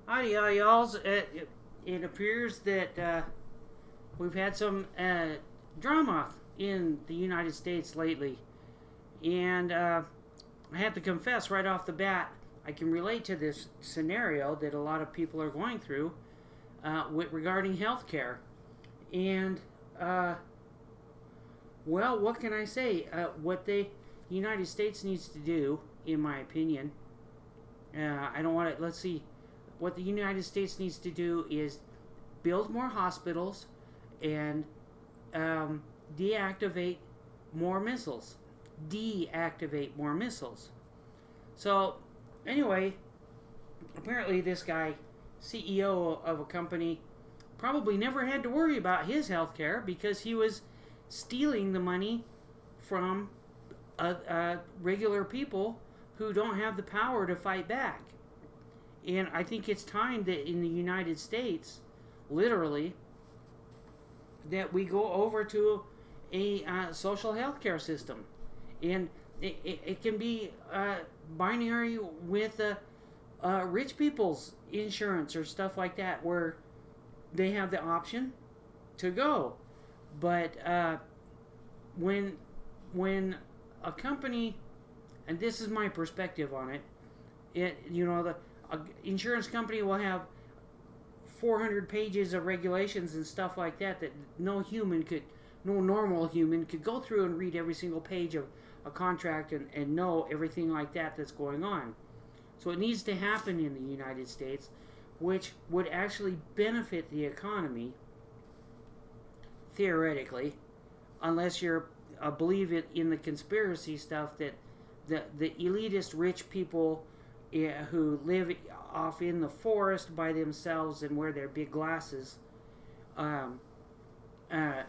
Howdy, y'alls. It appears that we've had some drama in the United States lately. And I have to confess right off the bat, I can relate to this scenario that a lot of people are going through regarding healthcare. And, uh, well, what can I say? What the United States needs to do, in my opinion, I don't want to, let's see, what the United States needs to do is build more hospitals and um, deactivate more missiles. Deactivate more missiles. So, anyway, apparently this guy, CEO of a company, probably never had to worry about his health care because he was stealing the money from regular people who don't have the power to fight back. And I think it's time that in the United States, literally, that we go over to a social health care system. And it can be binary with rich people's insurance or stuff like that, where they have the option to go. But when when a company, and this is my perspective on it, the insurance company will have 400 pages of regulations and stuff like that no normal human could go through and read every single page of a contract and know everything like that that's going on. So it needs to happen in the United States, which would actually benefit the economy, theoretically, unless you're believe it in the conspiracy stuff that the elitist rich people who live off in the forest by themselves and wear their big glasses, um, uh,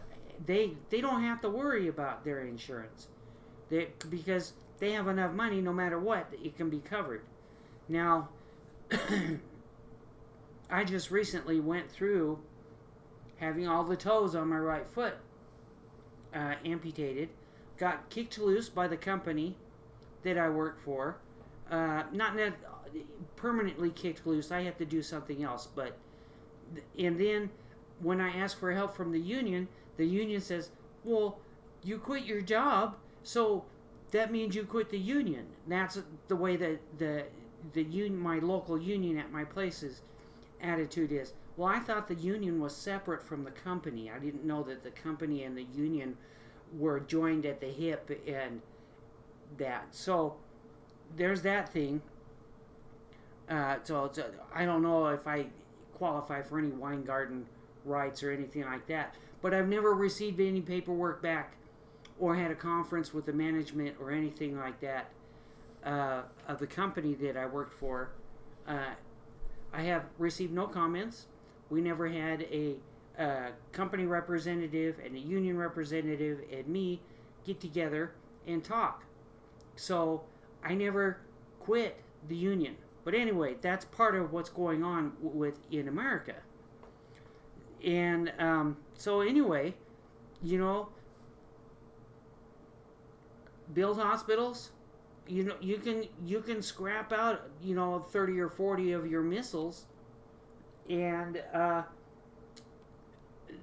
they don't have to worry about their insurance, because they have enough money no matter what it can be covered. Now, I just recently went through having all the toes on my right foot amputated, got kicked loose by the company that I work for. Not permanently kicked loose. I have to do something else. And then when I ask for help from the union says, "Well, you quit your job, so that means you quit the union." That's the way that my local union at my place's attitude is. Well, I thought the union was separate from the company. I didn't know that the company and the union were joined at the hip and that. So there's that thing. So I don't know if I qualify for any wine garden rights or anything like that. But I've never received any paperwork back or had a conference with the management or anything like that of the company that I worked for. I have received no comments. We never had a company representative and a union representative and me get together and talk. So I never quit the union. But anyway, that's part of what's going on in America. And so anyway, you know, build hospitals. You can scrap out 30 or 40 of your missiles, and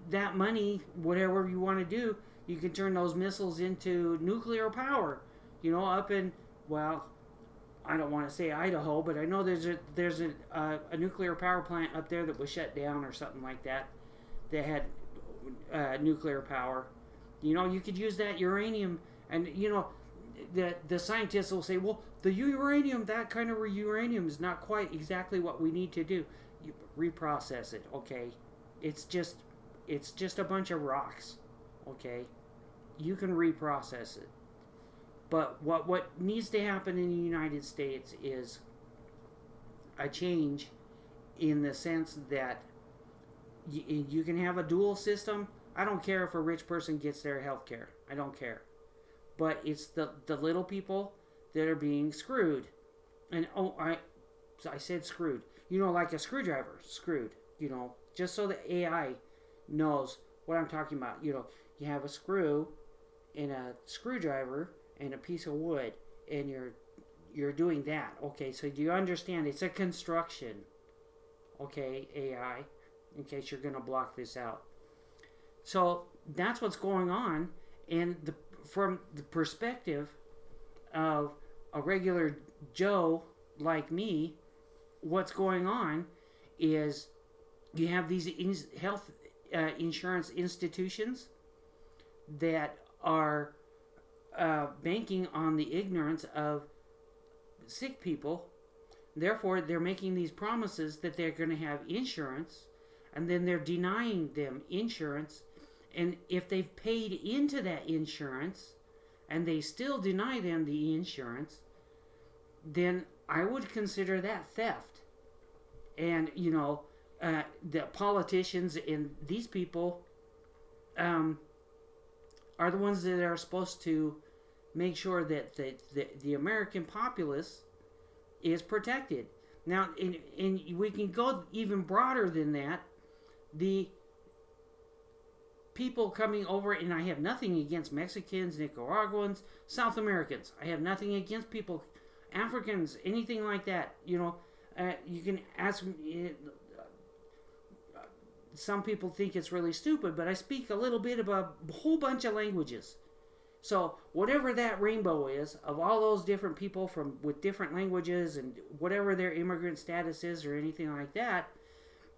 that money, whatever you want to do, you can turn those missiles into nuclear power. Up in, well, I don't want to say Idaho, but I know there's a nuclear power plant up there that was shut down or something like that. That had nuclear power. You could use that uranium, and the scientists will say, well, the uranium, that kind of uranium, is not quite exactly what we need to do. You reprocess it, okay? It's just a bunch of rocks, okay? You can reprocess it. But what needs to happen in the United States is a change in the sense that you can have a dual system. I don't care if a rich person gets their health care. I don't care. But it's the little people that are being screwed. And I said screwed. Like a screwdriver, screwed. Just so the AI knows what I'm talking about. You have a screw and a screwdriver and a piece of wood, and you're doing that. Okay, so do you understand? It's a construction. Okay, AI, in case you're going to block this out. So that's what's going on, and from the perspective of a regular Joe like me, what's going on is you have these health insurance institutions that are banking on the ignorance of sick people. Therefore, they're making these promises that they're going to have insurance, and then they're denying them insurance. And if they've paid into that insurance and they still deny them the insurance, then I would consider that theft. And, the politicians and these people are the ones that are supposed to make sure that the American populace is protected. Now, and we can go even broader than that. The people coming over, and I have nothing against Mexicans, Nicaraguans, South Americans. I have nothing against people, Africans, anything like that. You can ask me. Some people think it's really stupid, but I speak a little bit about a whole bunch of languages. So whatever that rainbow is of all those different people with different languages and whatever their immigrant status is or anything like that,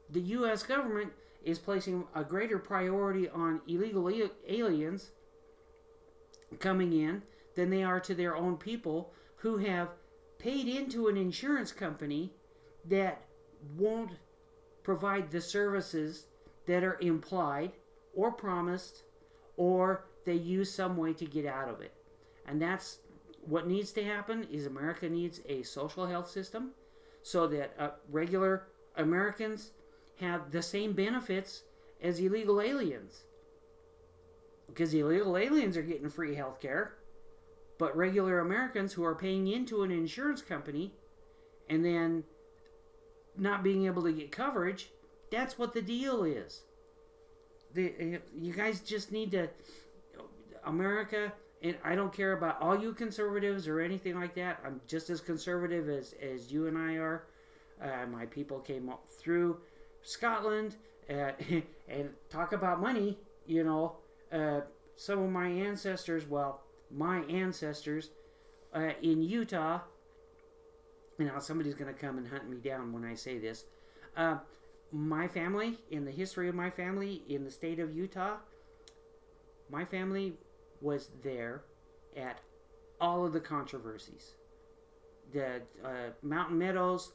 the U.S. government is placing a greater priority on illegal aliens coming in than they are to their own people who have paid into an insurance company that won't provide the services that are implied or promised, or they use some way to get out of it. And that's what needs to happen. Is America needs a social health system so that regular Americans have the same benefits as illegal aliens, because illegal aliens are getting free health care, but regular Americans who are paying into an insurance company and then not being able to get coverage, that's what the deal is. You guys just need to, America, and I don't care about all you conservatives or anything like that. I'm just as conservative as you and I are. My people came up through Scotland and talk about money. Some of my ancestors, in Utah. Now somebody's going to come and hunt me down when I say this. My family, in the history of my family in the state of Utah, my family was there at all of the controversies. The Mountain Meadows,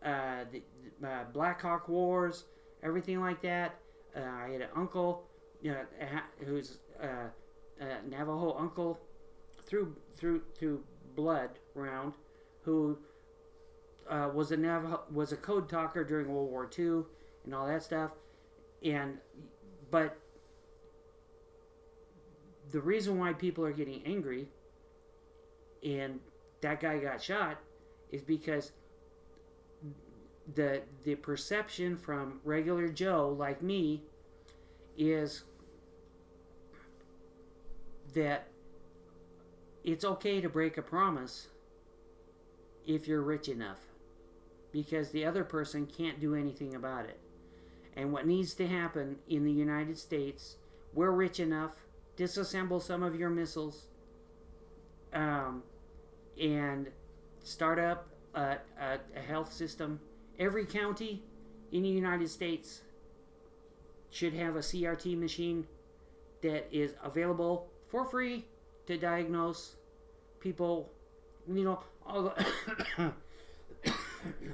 the Black Hawk Wars, everything like that. I had an uncle who's a Navajo uncle through blood round, who was a code talker during World War II and all that stuff. But the reason why people are getting angry and that guy got shot is because the perception from regular Joe like me is that it's okay to break a promise if you're rich enough, because the other person can't do anything about it. And what needs to happen in the United States, we're rich enough, disassemble some of your missiles, and start up a health system. Every county in the United States should have a CRT machine that is available for free to diagnose people.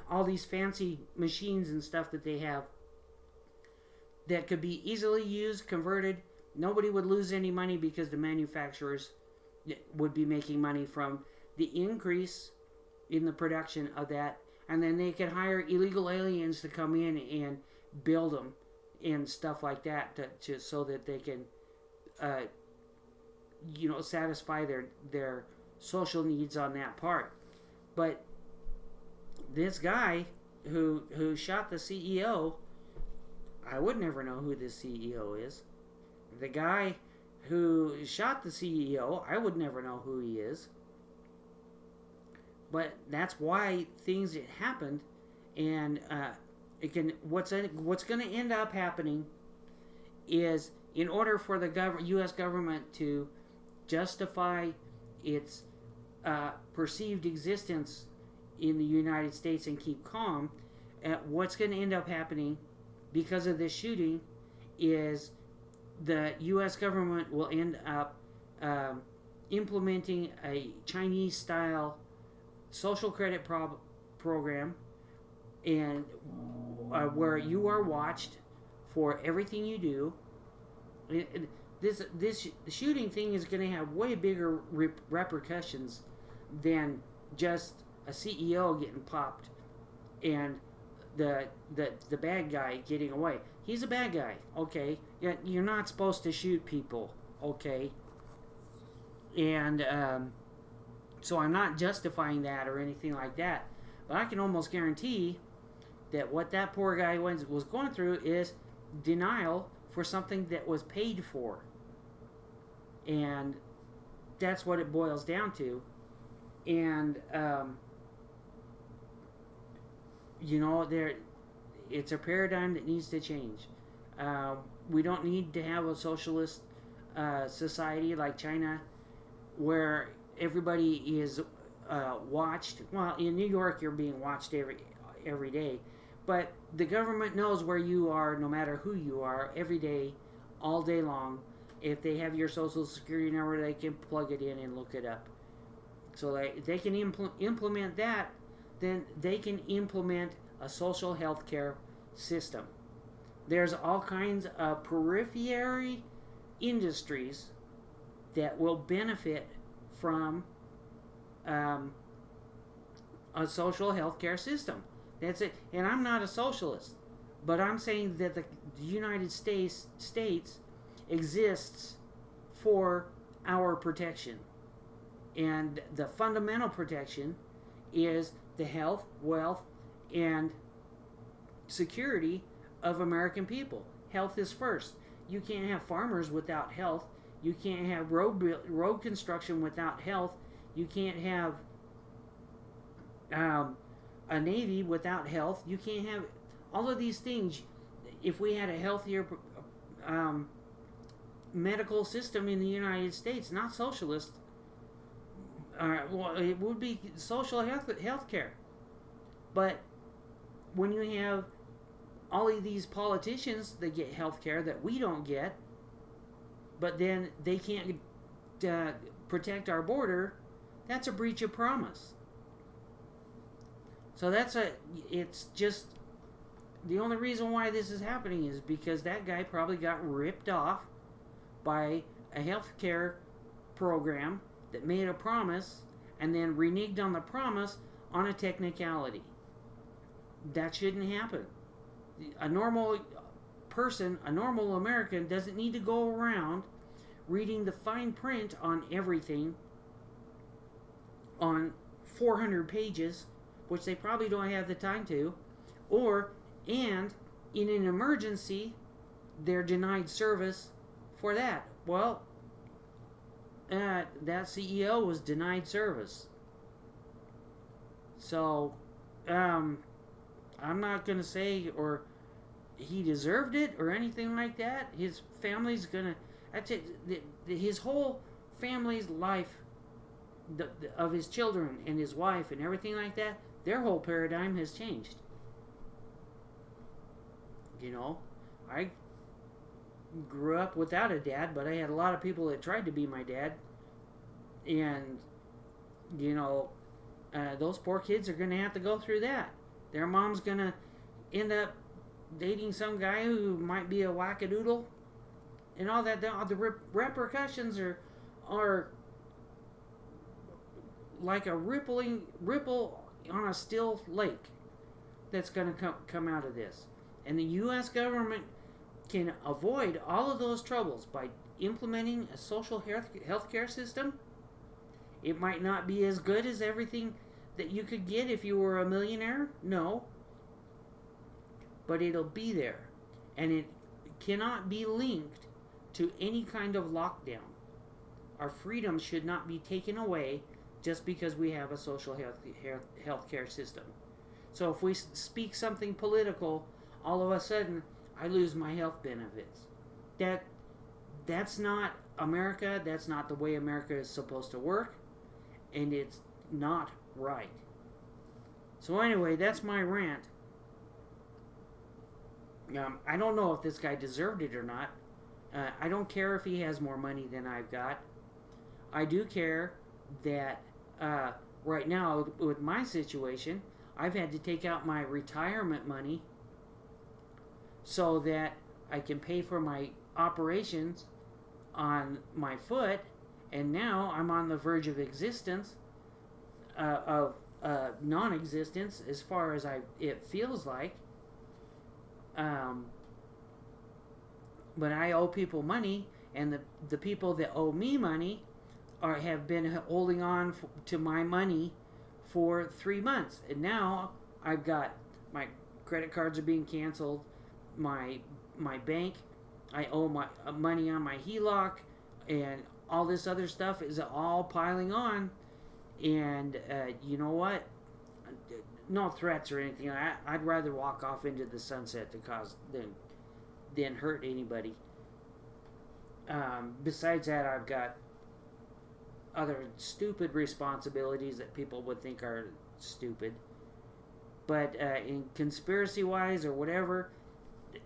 All these fancy machines and stuff that they have that could be easily used, converted. Nobody would lose any money because the manufacturers would be making money from the increase in the production of that. And then they could hire illegal aliens to come in and build them and stuff like that so that they can satisfy their social needs on that part. But this guy who shot the CEO, I would never know who this CEO is. The guy who shot the CEO, I would never know who he is. But that's why things happened, and it can what's going to end up happening is, in order for the U.S. government to justify its perceived existence in the United States and keep calm, what's going to end up happening because of this shooting is the U.S. government will end up implementing a Chinese-style social credit program, and where you are watched for everything you do. This shooting thing is going to have way bigger repercussions than just a CEO getting popped and the bad guy getting away. He's a bad guy, okay? You're not supposed to shoot people, okay? And so I'm not justifying that or anything like that, but I can almost guarantee that what that poor guy was going through is denial for something that was paid for. And that's what it boils down to. And it's a paradigm that needs to change. We don't need to have a socialist society like China, where everybody is watched. Well, in New York, you're being watched every day, but the government knows where you are, no matter who you are, every day, all day long. If they have your social security number, they can plug it in and look it up. So they can implement that, then they can implement a social health care system. There's all kinds of periphery industries that will benefit from a social health care system. That's it. And I'm not a socialist, but I'm saying that the United States exists for our protection. And the fundamental protection is the health, wealth, and security of American people. Health is first. You can't have farmers without health. You can't have road construction without health. You can't have a navy without health. You can't have all of these things. If we had a healthier medical system in the United States, not socialist, well, it would be social health care. But when you have all of these politicians that get health care that we don't get, but then they can't protect our border, that's a breach of promise. So it's just, the only reason why this is happening is because that guy probably got ripped off by a health care program that made a promise and then reneged on the promise on a technicality. That shouldn't happen. A normal person, a normal American, doesn't need to go around reading the fine print on everything on 400 pages, which they probably don't have the time to, and in an emergency, they're denied service for that. Well, that CEO was denied service. So, I'm not going to say or he deserved it or anything like that. His family's going to, that's it, his whole family's life, of his children and his wife and everything like that, their whole paradigm has changed. I grew up without a dad, but I had a lot of people that tried to be my dad. And, those poor kids are going to have to go through that. Their mom's going to end up dating some guy who might be a wackadoodle. And all that. The repercussions are like a ripple on a still lake that's going to come out of this. And the U.S. government can avoid all of those troubles by implementing a social health care system. It might not be as good as everything that you could get if you were a millionaire. No. But it'll be there. And it cannot be linked to any kind of lockdown. Our freedoms should not be taken away just because we have a social health care system. So if we speak something political, all of a sudden I lose my health benefits. That that's not America. That's not the way America is supposed to work, and it's not right. So anyway, that's my rant. I don't know if this guy deserved it or not. I don't care if he has more money than I've got. I do care that right now, with my situation, I've had to take out my retirement money so that I can pay for my operations on my foot, and now I'm on the verge of existence, of non-existence as far as it feels like. But I owe people money, and the people that owe me money have been holding on to my money for 3 months, and now I've got my credit cards are being canceled, my bank, I owe my money on my HELOC, and all this other stuff is all piling on. And you know what? No threats or anything. I'd rather walk off into the sunset than hurt anybody. Besides that, I've got other stupid responsibilities that people would think are stupid. But in conspiracy-wise or whatever,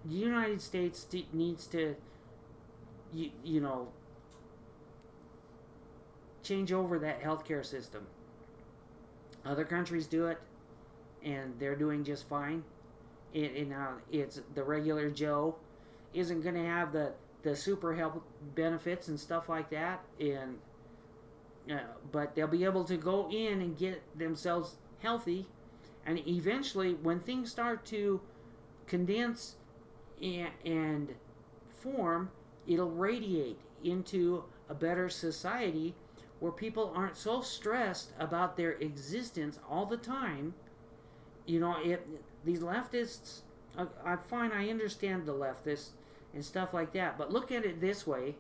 the United States needs to, you know, change over that healthcare system. Other countries do it, and they're doing just fine. It's the regular Joe isn't going to have the super health benefits and stuff like that, and but they'll be able to go in and get themselves healthy, and eventually, when things start to condense and form, it'll radiate into a better society where people aren't so stressed about their existence all the time. You know, these leftists, I find I understand the leftists and stuff like that, but look at it this way.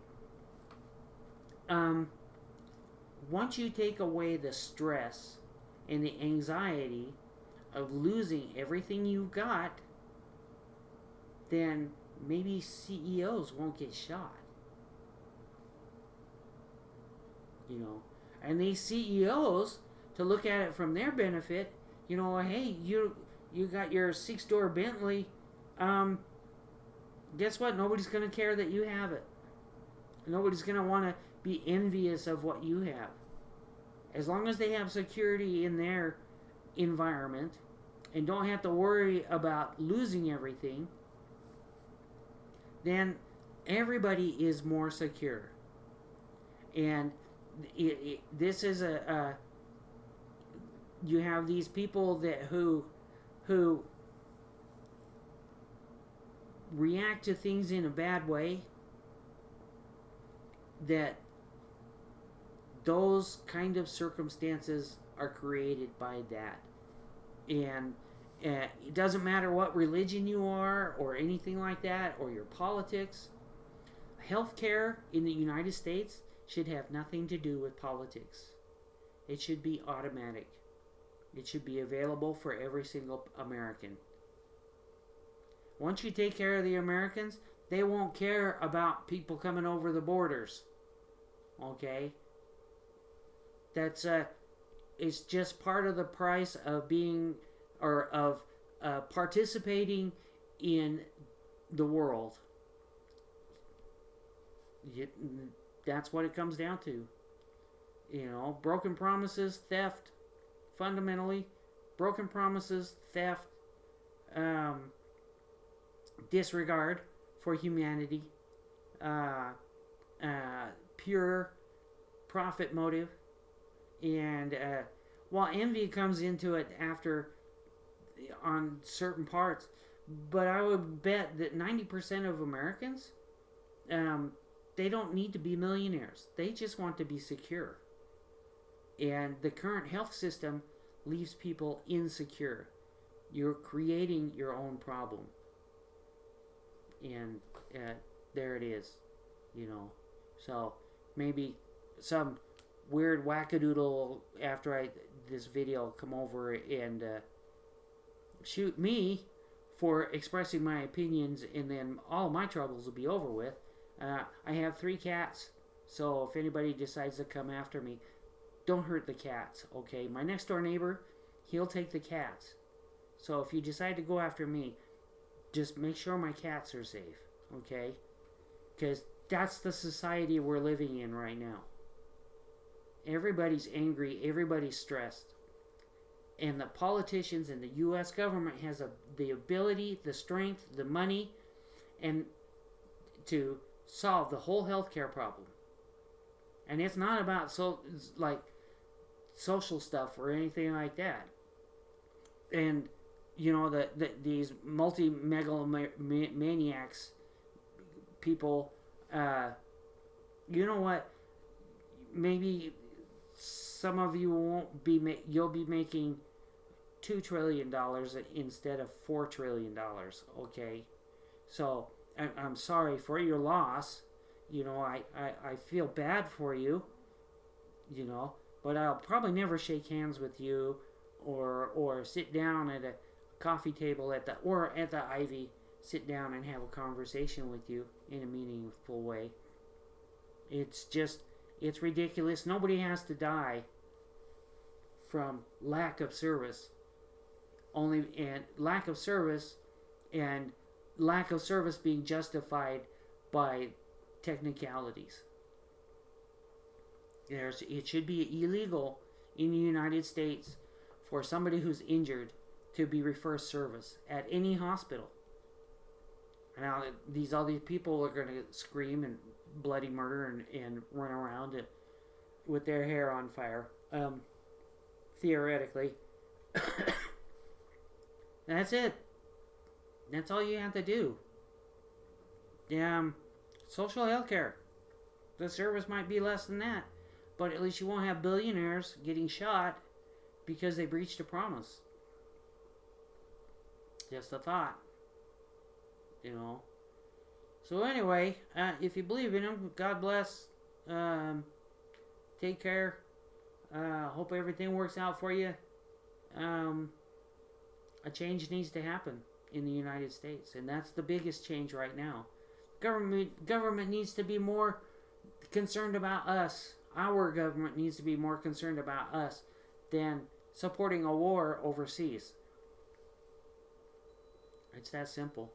Once you take away the stress and the anxiety of losing everything you got, then maybe CEOs won't get shot. You know, and these CEOs, to look at it from their benefit, you know, hey, you got your 6-door Bentley, guess what? Nobody's going to care that you have it. Nobody's going to want to be envious of what you have. As long as they have security in their environment and don't have to worry about losing everything, then everybody is more secure. And this is you have these people that who react to things in a bad way, that those kind of circumstances are created by that. And it doesn't matter what religion you are or anything like that, or your politics. Healthcare in the United States should have nothing to do with politics. It should be automatic. It should be available for every single American. Once you take care of the Americans, they won't care about people coming over the borders. Okay? That's it's just part of the price of being, or of participating in the world. That's what it comes down to. You know, broken promises, theft, fundamentally, broken promises, theft, disregard for humanity, pure profit motive, and while envy comes into it after on certain parts, but I would bet that 90% of Americans, they don't need to be millionaires. They just want to be secure. And the current health system leaves people insecure. You're creating your own problem. And there it is, you know. So maybe some weird wackadoodle after this video come over and shoot me for expressing my opinions, and then all my troubles will be over with. I have 3 cats, so if anybody decides to come after me, don't hurt the cats, okay? My next door neighbor, he'll take the cats. So if you decide to go after me, just make sure my cats are safe, okay? Because that's the society we're living in right now. Everybody's angry, everybody's stressed. And the politicians and the U.S. government has the ability, the strength, the money, and to solve the whole healthcare problem. And it's not about social stuff or anything like that. And these multi-megalomaniacs people, you know what? Maybe some of you you'll be making $2 trillion instead of $4 trillion, okay? So, I'm sorry for your loss. I feel bad for you, but I'll probably never shake hands with you or sit down at a coffee table at the Ivy, sit down and have a conversation with you in a meaningful way. It's ridiculous. Nobody has to die from lack of service. Lack of service being justified by technicalities. It should be illegal in the United States for somebody who's injured to be referred service at any hospital. Now, all these people are going to scream and bloody murder and run around with their hair on fire. Theoretically. That's it. That's all you have to do. Social health care. The service might be less than that, but at least you won't have billionaires getting shot because they breached a promise. Just a thought. So anyway, if you believe in him, God bless. Take care. Hope everything works out for you. A change needs to happen in the United States, and that's the biggest change right now. Government needs to be more concerned about us. Our government needs to be more concerned about us than supporting a war overseas. It's that simple.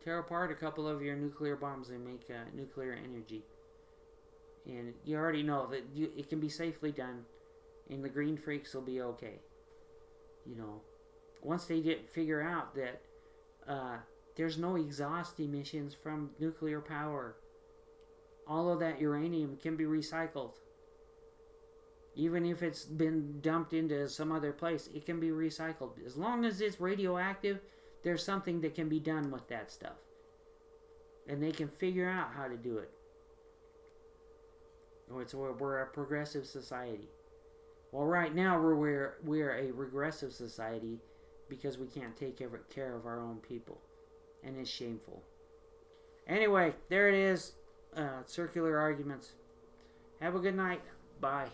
Tear apart a couple of your nuclear bombs and make nuclear energy. And you already know that it can be safely done, and the green freaks will be okay. Once they figure out that there's no exhaust emissions from nuclear power, all of that uranium can be recycled. Even if it's been dumped into some other place, it can be recycled. As long as it's radioactive, there's something that can be done with that stuff. And they can figure out how to do it. We're a progressive society. Well, right now we're a regressive society because we can't take care of our own people. And it's shameful. Anyway, there it is. Circular arguments. Have a good night. Bye.